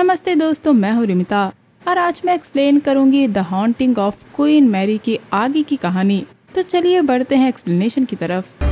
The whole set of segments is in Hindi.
नमस्ते दोस्तों, मैं हूँ रिमिता और आज मैं एक्सप्लेन करूंगी the haunting of Queen Mary की आगे की कहानी। तो चलिए बढ़ते हैं एक्सप्लेनेशन की तरफ।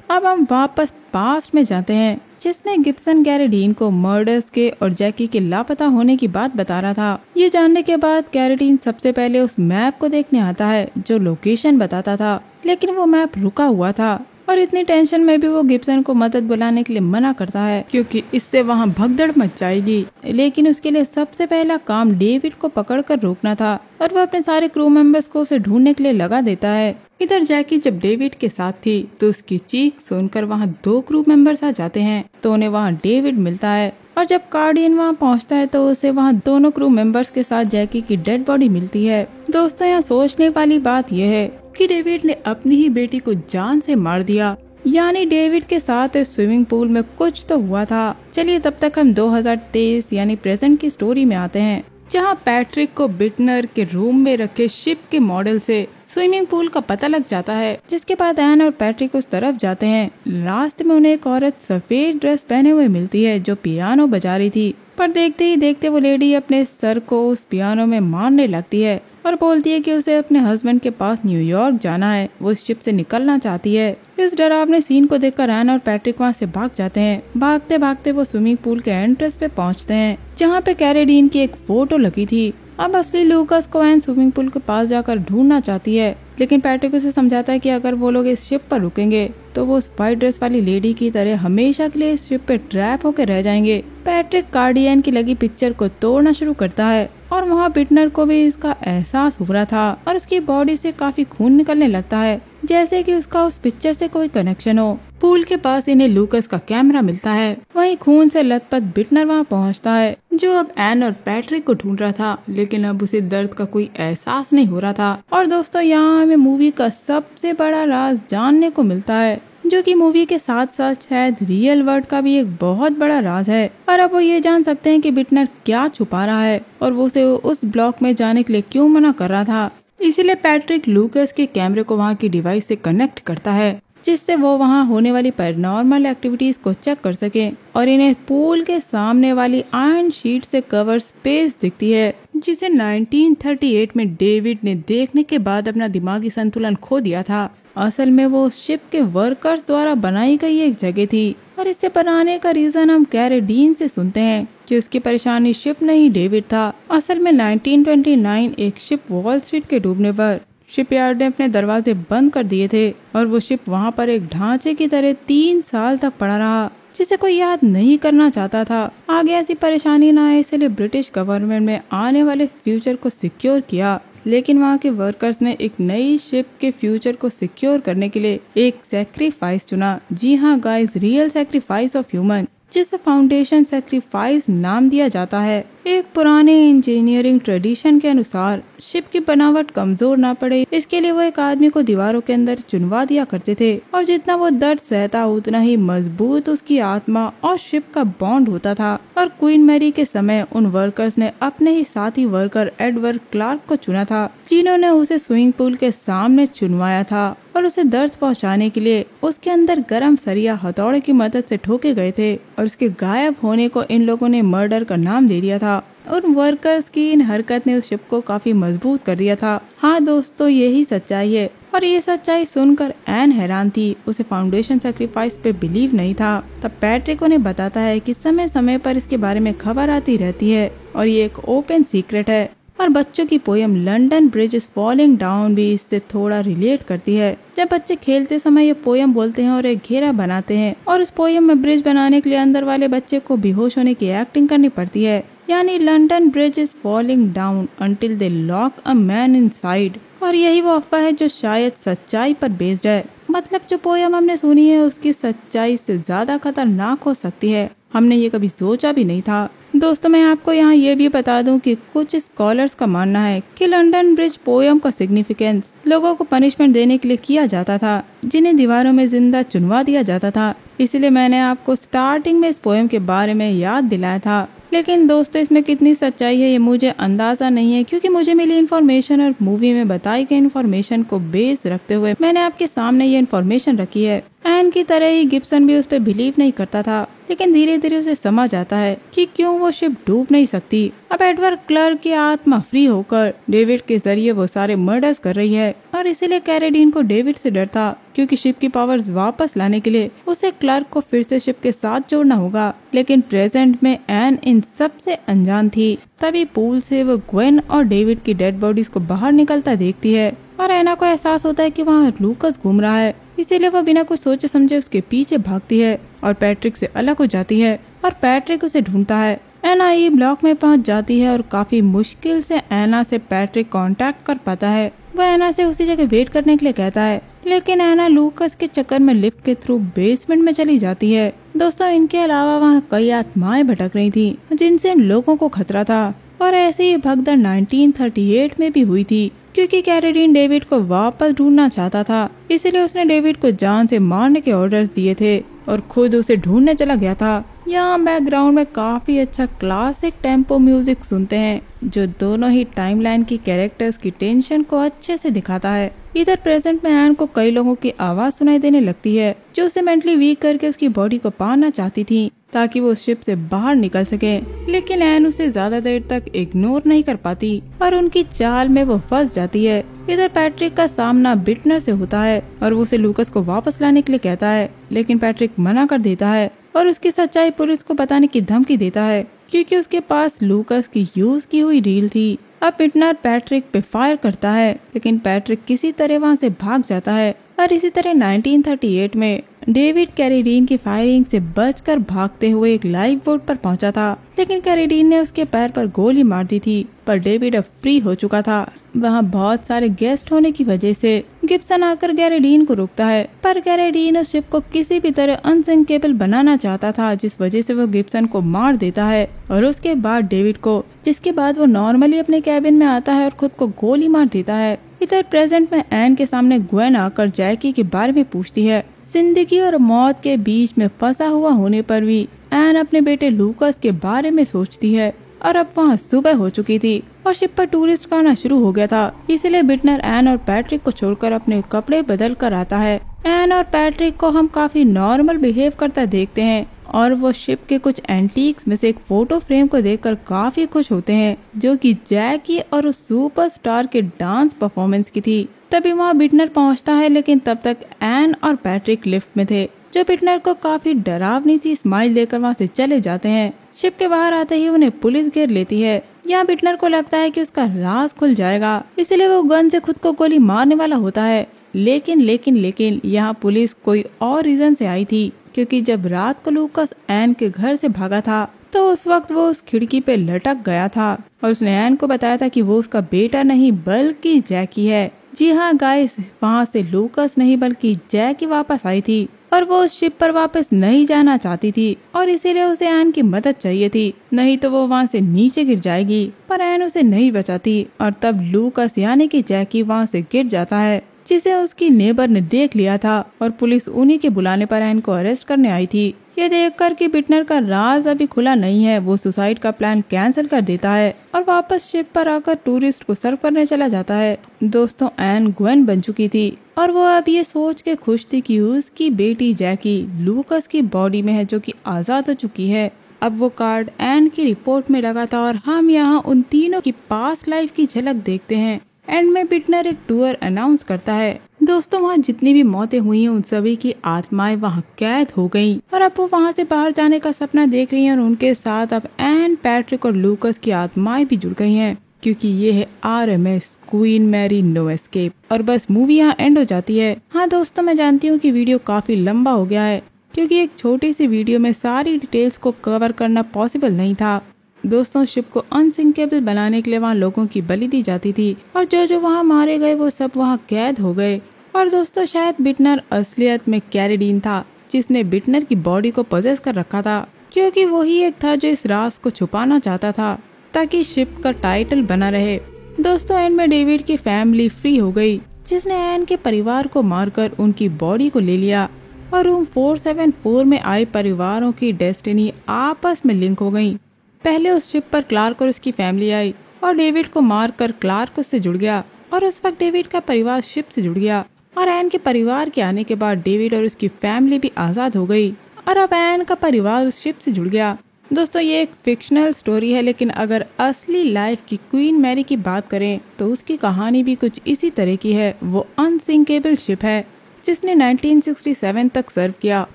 अब हम वापस पास्ट में जाते हैं, जिसमें गिब्सन कैरेडीन को मर्डर्स के और जैकी के लापता होने की बात बता रहा था। ये जानने के बाद कैरेडीन सबसे पहले उस मैप को देखने आता है जो लोकेशन बताता था, लेकिन वो मैप रुका हुआ था और इतनी टेंशन में भी वो गिब्सन को मदद बुलाने के लिए मना करता है क्योंकि इससे वहाँ भगदड़ मच जाएगी। लेकिन उसके लिए सबसे पहला काम डेविड को पकड़कर रोकना था और वो अपने सारे क्रू मेंबर्स को उसे ढूंढने के लिए लगा देता है। इधर जैकी जब डेविड के साथ थी तो उसकी चीख सुनकर वहाँ 2 क्रू मेंबर्स आ जाते हैं तो उन्हें वहाँ डेविड मिलता है और जब गार्डियन वहाँ पहुँचता है तो उसे वहाँ दोनों क्रू मेंबर्स के साथ जैकी की डेड बॉडी मिलती है। दोस्तों, यहाँ सोचने वाली बात यह है कि डेविड ने अपनी ही बेटी को जान से मार दिया, यानी डेविड के साथ स्विमिंग पूल में कुछ तो हुआ था। चलिए तब तक हम 2023 यानी प्रेजेंट की स्टोरी में आते हैं, जहां पैट्रिक को बिटनर के रूम में रखे शिप के मॉडल से स्विमिंग पूल का पता लग जाता है, जिसके बाद एन और पैट्रिक उस तरफ जाते हैं। रास्ते में उन्हें एक औरत सफेद ड्रेस पहने हुए मिलती है जो पियानो बजा रही थी, पर देखते ही देखते वो लेडी अपने सर को उस पियानो में मारने लगती है और बोलती है कि उसे अपने हस्बैंड के पास न्यूयॉर्क जाना है, वो इस शिप से निकलना चाहती है। इस डरावने सीन को देखकर एन और पैट्रिक वहाँ से भाग जाते हैं। भागते भागते वो स्विमिंग पूल के एंट्रेंस पे पहुँचते हैं, जहाँ पे कैरेडीन की एक फोटो लगी थी। अब असली लूकास को एन स्विमिंग पूल के पास जाकर ढूंढना चाहती है, लेकिन पैट्रिक उसे समझाता है कि अगर वो लोग इस शिप पर रुकेंगे तो वो उस व्हाइट ड्रेस वाली लेडी की तरह हमेशा के लिए इस शिप पे ट्रैप होकर रह जाएंगे। पैट्रिक गार्डियन की लगी पिक्चर को तोड़ना शुरू करता है और वहाँ बिटनर को भी इसका एहसास हो रहा था और उसकी बॉडी से काफी खून निकलने लगता है, जैसे कि उसका उस पिक्चर से कोई कनेक्शन हो। पूल के पास इन्हें लूकास का कैमरा मिलता है। वहीं खून से लथपथ बिटनर वहाँ पहुँचता है, जो अब एन और पैट्रिक को ढूंढ रहा था, लेकिन अब उसे दर्द का कोई एहसास नहीं हो रहा था। और दोस्तों, यहाँ हमें मूवी का सबसे बड़ा राज जानने को मिलता है, जो कि मूवी के साथ साथ शायद रियल वर्ल्ड का भी एक बहुत बड़ा राज है। और अब वो ये जान सकते हैं कि बिटनर क्या छुपा रहा है और वो उसे उस ब्लॉक में जाने के लिए क्यों मना कर रहा था। इसीलिए पैट्रिक लूकास के कैमरे को वहाँ की डिवाइस से कनेक्ट करता है, जिससे वो वहाँ होने वाली पैरानॉर्मल एक्टिविटीज को चेक कर सके। और इन्हें पूल के सामने वाली आयरन शीट से कवर स्पेस दिखती है, जिसे 1938 में डेविड ने देखने के बाद अपना दिमागी संतुलन खो दिया था। असल में वो शिप के वर्कर्स द्वारा बनाई गई एक जगह थी और इसे बनाने का रीजन हम कैरेडीन से सुनते हैं कि उसकी परेशानी शिप नहीं डेविड था। असल में 1929 एक शिप वॉल स्ट्रीट के डूबने पर शिपयार्ड ने अपने दरवाजे बंद कर दिए थे और वो शिप वहाँ पर एक ढांचे की तरह 3 साल तक पड़ा रहा, जिसे कोई याद नहीं करना चाहता था। आगे ऐसी परेशानी ना आए, इसलिए ब्रिटिश गवर्नमेंट में आने वाले फ्यूचर को सिक्योर किया, लेकिन वहाँ के वर्कर्स ने एक नई शिप के फ्यूचर को सिक्योर करने के लिए एक सैक्रिफाइस चुना। जी हाँ guys, real sacrifice of human, जिसे फाउंडेशन सैक्रिफाइस नाम दिया जाता है। एक पुराने इंजीनियरिंग ट्रेडिशन के अनुसार शिप की बनावट कमजोर ना पड़े, इसके लिए वो एक आदमी को दीवारों के अंदर चुनवा दिया करते थे और जितना वो दर्द सहता उतना ही मजबूत उसकी आत्मा और शिप का बॉन्ड होता था। और क्वीन मैरी के समय उन वर्कर्स ने अपने ही साथी वर्कर एडवर्ड क्लार्क को चुना था, जिन्होंने उसे स्विमिंग पूल के सामने चुनवाया था और उसे दर्द पहुंचाने के लिए उसके अंदर गरम सरिया हथौड़े की मदद से ठोके गए थे और उसके गायब होने को इन लोगों ने मर्डर का नाम दे दिया था। और वर्कर्स की इन हरकत ने उस शिप को काफी मजबूत कर दिया था। हाँ दोस्तों, यही सच्चाई है और ये सच्चाई सुनकर एन हैरान थी। उसे फाउंडेशन सैक्रिफाइस पे बिलीव नहीं था। तब पैट्रिक उन्हें बताता है कि समय समय पर इसके बारे में खबर आती रहती है और ये एक ओपन सीक्रेट है। और बच्चों की poem London bridge is falling down भी इससे थोड़ा रिलेट करती है। जब बच्चे खेलते समय ये पोयम बोलते हैं और एक घेरा बनाते हैं और उस पोयम में ब्रिज बनाने के लिए अंदर वाले बच्चे को बेहोश होने की एक्टिंग करनी पड़ती है, यानी London bridge is falling down until they lock a man inside. और यही वो अफवाह है जो शायद सच्चाई पर बेस्ड है। मतलब जो पोयम हमने सुनी है उसकी सच्चाई से ज्यादा खतरनाक हो सकती है। हमने ये कभी सोचा भी नहीं था। दोस्तों, मैं आपको यहाँ ये भी बता दूं कि कुछ स्कॉलर्स का मानना है कि लंदन ब्रिज पोयम का सिग्निफिकेंस लोगों को पनिशमेंट देने के लिए किया जाता था, जिन्हें दीवारों में जिंदा चुनवा दिया जाता था। इसलिए मैंने आपको स्टार्टिंग में इस पोयम के बारे में याद दिलाया था। लेकिन दोस्तों, इसमें कितनी सच्चाई है ये मुझे अंदाजा नहीं है, क्योंकि मुझे मिली इन्फॉर्मेशन और मूवी में बताई गई इन्फॉर्मेशन को बेस रखते हुए मैंने आपके सामने ये इन्फॉर्मेशन रखी है। एन की तरह ही गिब्सन भी उस पर बिलीव नहीं करता था, लेकिन धीरे धीरे उसे समझ आता है कि क्यों वो शिप डूब नहीं सकती। अब एडवर्ड क्लर्क की आत्मा फ्री होकर डेविड के जरिए वो सारे मर्डर्स कर रही है और इसीलिए कैरेडीन को डेविड से डर था, क्योंकि शिप की पावर्स वापस लाने के लिए उसे क्लर्क को फिर से शिप के साथ जोड़ना होगा। लेकिन प्रेजेंट में एन इन सब से अनजान थी। तभी पूल से वो ग्वेन और डेविड की डेड बॉडीज को बाहर निकलता देखती है और एना को एहसास होता है कि वहाँ लूकस घूम रहा है। इसीलिए वो बिना कुछ सोचे समझे उसके पीछे भागती है और पैट्रिक से अलग हो जाती है और पैट्रिक उसे ढूंढता है। एना ई ब्लॉक में पहुंच जाती है और काफी मुश्किल से एना से पैट्रिक कांटेक्ट कर पाता है। वो एना से उसी जगह वेट करने के लिए कहता है, लेकिन एना लूकस के चक्कर में लिफ्ट के थ्रू बेसमेंट में चली जाती है। दोस्तों, इनके अलावा वहाँ कई आत्माएं भटक रही थी जिनसे इन लोगों को खतरा था और ऐसे ही भगदड़ 1938 में भी हुई थी, क्योंकि कैरेडीन डेविड को वापस ढूंढना चाहता था। इसीलिए उसने डेविड को जान से मारने के ऑर्डर्स दिए थे और खुद उसे ढूंढने चला गया था। यहाँ बैकग्राउंड में काफी अच्छा क्लासिक टेम्पो म्यूजिक सुनते हैं, जो दोनों ही टाइमलाइन की कैरेक्टर्स की टेंशन को अच्छे से दिखाता है। इधर प्रेजेंट में एन को कई लोगों की आवाज सुनाई देने लगती है, जो उसे मेंटली वीक करके उसकी बॉडी को पाना चाहती थी ताकि वो शिप से बाहर निकल सके। लेकिन एन उसे ज्यादा देर तक इग्नोर नहीं कर पाती और उनकी चाल में वो फंस जाती है। इधर पैट्रिक का सामना बिटनर से होता है और वो उसे लूकस को वापस लाने के लिए कहता है, लेकिन पैट्रिक मना कर देता है और उसकी सच्चाई पुलिस को बताने की धमकी देता है, क्योंकि उसके पास लूकस की यूज की हुई रील थी। अब बिटनर पैट्रिक पे फायर करता है, लेकिन पैट्रिक किसी तरह वहाँ से भाग जाता है और इसी तरह 1938 में डेविड कैरेडीन की फायरिंग से बचकर भागते हुए एक लाइफ बोट पर पहुंचा था, लेकिन कैरेडीन ने उसके पैर पर गोली मार दी थी। पर डेविड अब फ्री हो चुका था। वहाँ बहुत सारे गेस्ट होने की वजह से गिब्सन आकर कैरेडीन को रोकता है, पर कैरेडीन उस शिप को किसी भी तरह अनसिंकेबल बनाना चाहता था, जिस वजह से वो गिब्सन को मार देता है और उसके बाद डेविड को, जिसके बाद वो नॉर्मली अपने कैबिन में आता है और खुद को गोली मार देता है। इधर प्रेजेंट में एन के सामने ग्वेन आकर जैकी के बारे में पूछती है। जिंदगी और मौत के बीच में फंसा हुआ होने पर भी एन अपने बेटे लूकस के बारे में सोचती है और अब वहाँ सुबह हो चुकी थी और शिप पर टूरिस्ट का आना शुरू हो गया था। इसलिए बिटनर एन और पैट्रिक को छोड़कर अपने कपड़े बदल कर आता है। एन और पैट्रिक को हम काफी नॉर्मल बिहेव करता देखते हैं और वो शिप के कुछ एंटीक्स में से एक फोटो फ्रेम को देखकर काफी खुश होते हैं, जो कि जैकी और उस सुपरस्टार के डांस परफॉर्मेंस की थी। तभी वहाँ बिटनर पहुँचता है, लेकिन तब तक एन और पैट्रिक लिफ्ट में थे, जो बिटनर को काफी डरावनी सी स्माइल देकर वहाँ से चले जाते हैं। शिप के बाहर आते ही उन्हें पुलिस घेर लेती है। यहाँ बिटनर को लगता है कि उसका राज खुल जाएगा, इसलिए वो गन से खुद को गोली मारने वाला होता है। लेकिन यहाँ पुलिस कोई और रीजन से आई थी, क्योंकि जब रात को लूकस एन के घर से भागा था तो उस वक्त वो उस खिड़की पे लटक गया था और उसने एन को बताया था कि वो उसका बेटा नहीं बल्कि जैकी है। जी हाँ गाइस, वहाँ से लूकस नहीं बल्कि जैकी वापस आई थी और वो उस शिप पर वापस नहीं जाना चाहती थी और इसीलिए उसे एन की मदद चाहिए थी, नहीं तो वो वहाँ से नीचे गिर जाएगी। पर एन उसे नहीं बचाती और तब लूकस यानी कि जैकी वहाँ से गिर जाता है, जिसे उसकी नेबर ने देख लिया था और पुलिस उन्हीं के बुलाने पर एन को अरेस्ट करने आई थी। ये देखकर कि बिटनर का राज अभी खुला नहीं है, वो सुसाइड का प्लान कैंसिल कर देता है और वापस शिप पर आकर टूरिस्ट को सर्व करने चला जाता है। दोस्तों, एन ग्वेन बन चुकी थी और वो अब ये सोच के खुश थी कि उसकी बेटी जैकी लूकस की बॉडी में है, जो कि आजाद हो चुकी है। अब वो कार्ड एन की रिपोर्ट में लगा था और हम यहाँ उन तीनों की पास्ट लाइफ की झलक देखते हैं। एंड में बिटनर एक टूर अनाउंस करता है। दोस्तों, वहाँ जितनी भी मौतें हुई हैं उन सभी की आत्माएं वहाँ कैद हो गयी और अब वो वहाँ से बाहर जाने का सपना देख रही हैं और उनके साथ अब एन, पैट्रिक और लूकस की आत्माएं भी जुड़ गई हैं, क्योंकि ये है RMS Queen Mary no escape. और बस मूवी यहाँ एंड हो जाती है। हाँ दोस्तों, मैं जानती हूँ कि वीडियो काफी लंबा हो गया है, क्योंकि एक छोटी सी वीडियो में सारी डिटेल्स को कवर करना पॉसिबल नहीं था। दोस्तों, शिप को अनसिंकेबल बनाने के लिए वहाँ लोगों की बलि दी जाती थी और जो वहाँ मारे गए वो सब वहाँ कैद हो गए। और दोस्तों, शायद बिटनर असलियत में कैरेडीन था, जिसने बिटनर की बॉडी को पजेस कर रखा था, क्योंकि वही एक था जो इस राज को छुपाना चाहता था ताकि शिप का टाइटल बना रहे। दोस्तों, एंड में डेविड की फैमिली फ्री हो गई, जिसने एन के परिवार को मारकर उनकी बॉडी को ले लिया और रूम 474 में आए परिवारों की डेस्टिनी आपस में लिंक हो गयी। पहले उस शिप पर क्लार्क और उसकी फैमिली आई और डेविड को मारकर क्लार्क उससे जुड़ गया और उस वक्त डेविड का परिवार शिप से जुड़ गया और एन के परिवार के आने के बाद डेविड और उसकी फैमिली भी आज़ाद हो गई और अब एन का परिवार उस शिप से जुड़ गया। दोस्तों ये एक फिक्शनल स्टोरी है, लेकिन अगर असली लाइफ की क्वीन मैरी की बात करें तो उसकी कहानी भी कुछ इसी तरह की है। वो अनसिंकेबल शिप है जिसने 1967 तक सर्व किया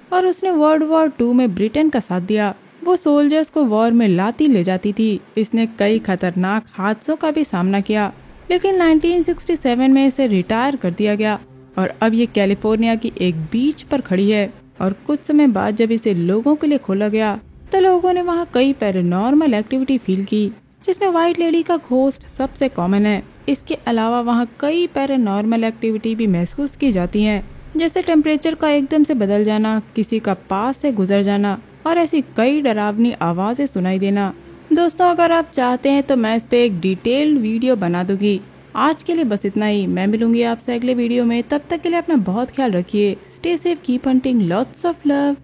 और उसने वर्ल्ड वॉर 2 में ब्रिटेन का साथ दिया। वो सोल्जर्स को वॉर में लाती ले जाती थी। इसने कई खतरनाक हादसों का भी सामना किया, लेकिन 1967 में इसे रिटायर कर दिया गया और अब ये कैलिफोर्निया की एक बीच पर खड़ी है। और कुछ समय बाद जब इसे लोगों के लिए खोला गया तो लोगों ने वहाँ कई पैरानॉर्मल एक्टिविटी फील की, जिसमें व्हाइट लेडी का घोस्ट सबसे कॉमन है। इसके अलावा वहाँ कई पैरानॉर्मल एक्टिविटी भी महसूस की जाती हैं, जैसे टेम्परेचर का एकदम से बदल जाना, किसी का पास से गुजर जाना और ऐसी कई डरावनी आवाजें सुनाई देना। दोस्तों अगर आप चाहते हैं तो मैं इस पे एक डिटेल्ड वीडियो बना दूंगी। आज के लिए बस इतना ही। मैं मिलूंगी आपसे अगले वीडियो में। तब तक के लिए अपना बहुत ख्याल रखिए। Stay safe, keep hunting, lots of love.